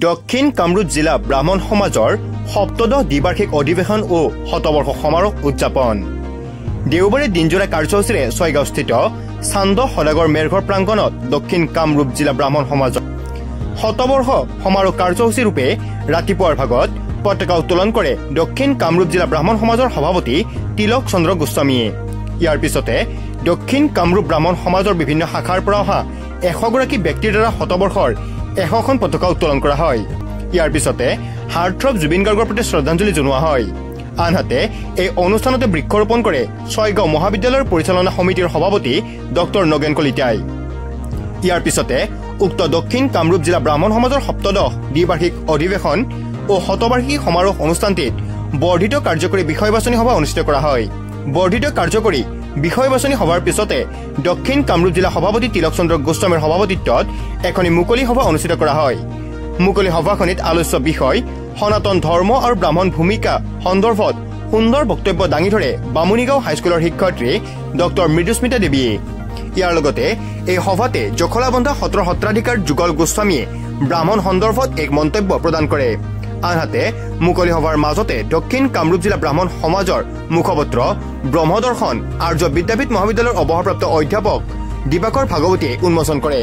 দক্ষিণ কামৰূপ জিলা ব্ৰাহ্মণ সমাজৰ সপ্তদশ দ্বিবাৰ্ষিক অধিৱেশন ও শতবৰ্ষ সমাৰোহ উদযাপন দেওবাৰে দিনজোৰা কাৰ্যসূচীৰে ছয়গাঁওস্থিত চান্দ সদাগৰ মেৰঘৰ প্ৰাংগণত দক্ষিণ কামৰূপ জিলা ব্ৰাহ্মণ সমাজৰ শতবৰ্ষ সমাৰোহ কাৰ্যসূচী ৰূপে ৰাতিপুৱাৰ ভাগত পতাকা উত্তোলন কৰে দক্ষিণ কামৰূপ জিলা ব্ৰাহ্মণ সমাজৰ সভাপতি তিলক চন্দ্ৰ গোস্বামীয়ে। ইয়াৰ পিছতে দক্ষিণ কামৰূপ ব্ৰাহ্মণ সমাজৰ বিভিন্ন শাখাৰ পৰা অহা 100 গৰাকী ব্যক্তিৰ দ্বাৰা শতবৰ্ষৰ 100খন পতাকা উত্তোলন কৰা হয়। ইয়াৰ পিছতে হাৰ্টথ্ৰব জুবিন গাৰ্গৰ প্ৰতি শ্ৰদ্ধাঞ্জলি জনোৱা হয়। আনহাতে এই অনুষ্ঠানতে বৃক্ষৰোপণ কৰে ছয়গাঁও মহাবিদ্যালয়ৰ পৰিচালনা সমিতিৰ সভাপতি ডক্টৰ নগেন কলিতাই। ইয়াৰ পিছতে উক্ত দক্ষিণ কামৰূপ জিলা ব্ৰাহ্মণ সমাজৰ সপ্তদশ দ্বিবাৰ্ষিক অধিৱেশন ও শতবাৰ্ষিকী সমাৰোহ অনুষ্ঠানটিত বৰ্ধিত কাৰ্যকৰী বিষয় বাছনি সভা অনুষ্ঠিত কৰা হয়। বৰ্ধিত কাৰ্যকৰী বিষয় বাছনি সভাৰ পিছতে দক্ষিণ কামৰূপ জিলা সভাপতি তিলক চন্দ্ৰ গোস্বামীৰ সভাপতিত্বত এখনি মুকলি সভা অনুষ্ঠিত কৰা হয়। মুকলি সভাখনিত আলোচ্য বিষয় সনাতন ধৰ্ম আৰু ব্ৰাহ্মণ ভূমিকা সন্দৰ্ভত সুন্দৰ বক্তব্য দাঙি ধৰে বামুণীগাঁও হাইস্কুলৰ শিক্ষয়িত্ৰী ডক্টৰ মৃদুস্মিতা দেৱীয়ে। ইয়াৰ লগতে এই সভাতে জখলাবন্ধা সত্ৰ সত্ৰাধিকাৰ যুগল গোস্বামীয়ে ব্ৰাহ্মণ সন্দৰ্ভত এক মন্তব্য প্ৰদান কৰে। আনহাতে মুকলি সভাৰ মাজতে দক্ষিণ কামৰূপ জিলা ব্ৰাহ্মণ সমাজৰ মুখপত্ৰ ব্ৰহ্মদৰ্শন আৰ্য বিদ্যাপীঠ মহাবিদ্যালয়ৰ অৱসৰপ্ৰাপ্ত অধ্যাপক দিবাকৰ ভাগৱতীয়ে উন্মোচন কৰে।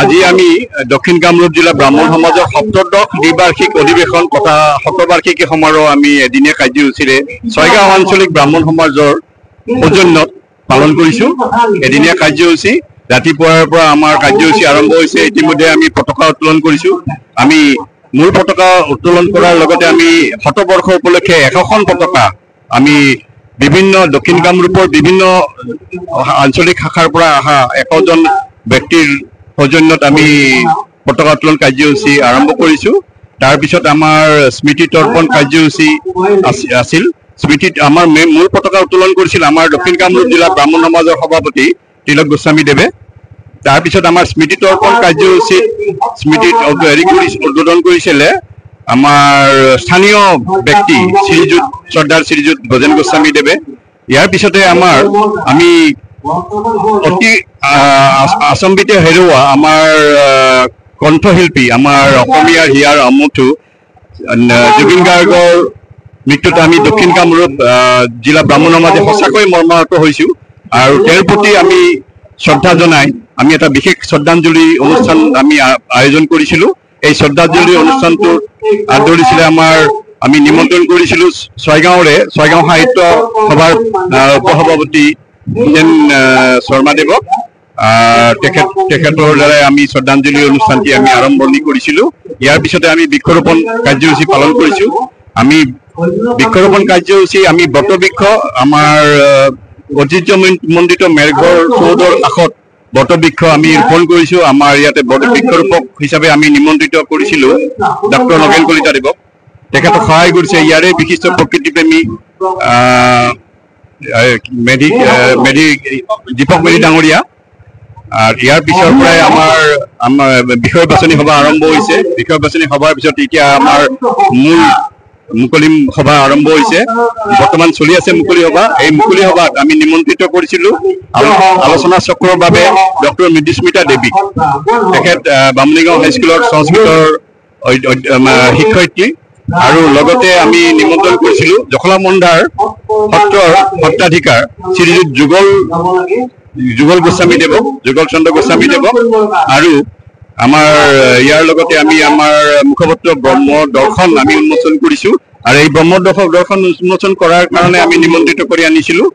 আজি আমি দক্ষিণ কামৰূপ জিলা ব্ৰাহ্মণ সমাজৰ সপ্তদশ দ্বিবাৰ্ষিক অধিৱেশন তথা শতবাৰ্ষিকী সমাৰোহ আমি এদিনীয়া কাৰ্যসূচীৰে ছয়গাঁও আঞ্চলিক ব্ৰাহ্মণ সমাজৰ সৌজন্যত পালন কৰিছোঁ। এদিনীয়া কাৰ্যসূচী ৰাতিপুৱাৰ পৰা আমাৰ কাৰ্যসূচী আৰম্ভ হৈছে। ইতিমধ্যে আমি পতাকা উত্তোলন কৰিছোঁ। আমি মূল পতাকা উত্তোলন কৰাৰ লগতে আমি শতবৰ্ষ উপলক্ষে 100খন পতাকা আমি বিভিন্ন দক্ষিণ কামৰূপৰ বিভিন্ন আঞ্চলিক শাখাৰ পৰা অহা 100জন ব্যক্তিৰ সৌজন্যত আমি পতাকা উত্তোলন কাৰ্যসূচী আৰম্ভ কৰিছোঁ। তাৰপিছত আমাৰ স্মৃতি তৰ্পণ কাৰ্যসূচী আছিল। স্মৃতিত আমাৰ মূল পতাকা উত্তোলন কৰিছিল আমাৰ দক্ষিণ কামৰূপ জিলা ব্ৰাহ্মণ সমাজৰ সভাপতি তিলক গোস্বামী দেৱে। তাৰপিছত আমাৰ স্মৃতি তৰ্পণ কাৰ্যসূচীত স্মৃতিত উদ্বোধন কৰিছিলে আমাৰ স্থানীয় ব্যক্তি শ্ৰদ্ধাৰ শ্ৰীযুত গজেন গোস্বামী দেৱে। ইয়াৰ পিছতে আমি অতি আচম্বিতে হেৰুওৱা আমাৰ কণ্ঠশিল্পী আমাৰ অসমীয়াৰ হিয়াৰ আমঠু জুবিন গাৰ্গৰ মৃত্যুত আমি দক্ষিণ কামৰূপ জিলা ব্ৰাহ্মণ সমাজে সঁচাকৈ মৰ্মাহত হৈছোঁ আৰু তেওঁৰ প্ৰতি আমি শ্ৰদ্ধা জনাই আমি এটা বিশেষ শ্ৰদ্ধাঞ্জলি অনুষ্ঠান আমি আয়োজন কৰিছিলোঁ। এই শ্ৰদ্ধাঞ্জলি অনুষ্ঠানটো আদৰিছিলে আমি নিমন্ত্ৰণ কৰিছিলোঁ ছয়গাঁও সাহিত্য সভাৰ উপসভাপতি ভূপেন শৰ্মাদেৱক। তেখেতৰ দ্বাৰাই আমি শ্ৰদ্ধাঞ্জলি অনুষ্ঠানটি আমি আৰম্ভণি কৰিছিলোঁ। ইয়াৰ পিছতে আমি বৃক্ষৰোপণ কাৰ্যসূচী পালন কৰিছোঁ। আমি বৃক্ষৰোপণ কাৰ্যসূচী আমি বটবৃক্ষ আমাৰ ঐতিহ্যমণ্ডিত মেৰঘৰ চৌধৰ কাষত বটবৃক্ষ আমি ৰোপণ কৰিছোঁ। আমাৰ ইয়াতে বটবৃক্ষৰোপক হিচাপে আমি নিমন্ত্ৰিত কৰিছিলোঁ ডক্টৰ নগেন কলিতা দেৱক। তেখেতক সহায় কৰিছে ইয়াৰে বিশিষ্ট প্ৰকৃতিপ্ৰেমী দীপক মেধি ডাঙৰীয়া। ইয়াৰ পিছৰ পৰাই আমাৰ বিষয় বাছনি সভা আৰম্ভ হৈছে। বিষয় বাছনি সভাৰ পিছত এতিয়া আমাৰ মূল মুকলি সভা আৰম্ভ হৈছে। বৰ্তমান চলি আছে মুকলি সভা। এই মুকলি সভাত আমি নিমন্ত্ৰিত কৰিছিলোঁ আলোচনা চক্ৰৰ বাবে ডক্টৰ মৃদুস্মিতা দেৱী। তেখেত বামুণীগাঁও হাইস্কুলৰ সংস্কৃতৰ শিক্ষয়িত্ৰী আৰু লগতে আমি নিমন্ত্ৰণ কৰিছিলোঁ জখলাবন্ধাৰ সত্ৰৰ সত্ৰাধিকাৰ শ্ৰীযুত যুগল গোস্বামী দেৱক, যুগল চন্দ্ৰ গোস্বামী দেৱক। আৰু আমাৰ ইয়াৰ লগতে আমি আমাৰ মুখপত্ৰ ব্ৰহ্ম দৰ্শন আমি উন্মোচন কৰিছোঁ। আৰু এই ব্ৰহ্ম দৰ্শন উন্মোচন কৰাৰ কাৰণে আমি নিমন্ত্ৰিত কৰি আনিছিলোঁ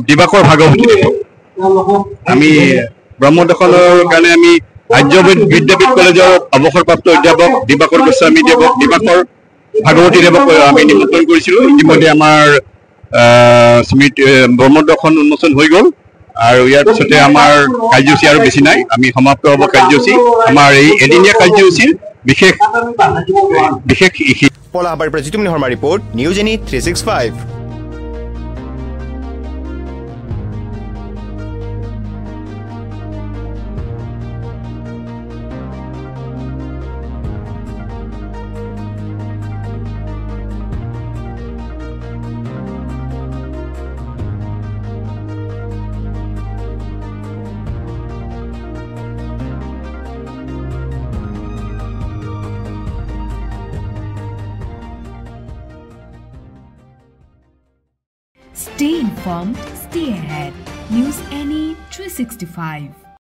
দিবাকৰ ভাগৱতী দেৱক। আমি ব্ৰহ্ম দৰ্শনৰ কাৰণে আমি আৰ্য বিদ্যাপীঠ কলেজৰ অৱসৰপ্ৰাপ্ত অধ্যাপক দিবাকৰ গোস্বামী দেৱক, দিবাকৰ ভাগৱতী দেৱক আমি নিমন্ত্ৰণ কৰিছিলোঁ। ইতিমধ্যে আমাৰ ব্ৰহ্ম দৰ্শন উন্মোচন হৈ গ'ল আৰু ইয়াৰ পিছতে আমাৰ কাৰ্যসূচী আৰু বেছি নাই। আমি সমাপ্ত হ'ব কাৰ্যসূচী। আমাৰ এই এদিনীয়া কাৰ্যসূচীৰ বিশেষ পলাশবাৰীৰ পৰা Jitumoni Sarma report, news any 365। Stay informed, stay ahead. News NE 365.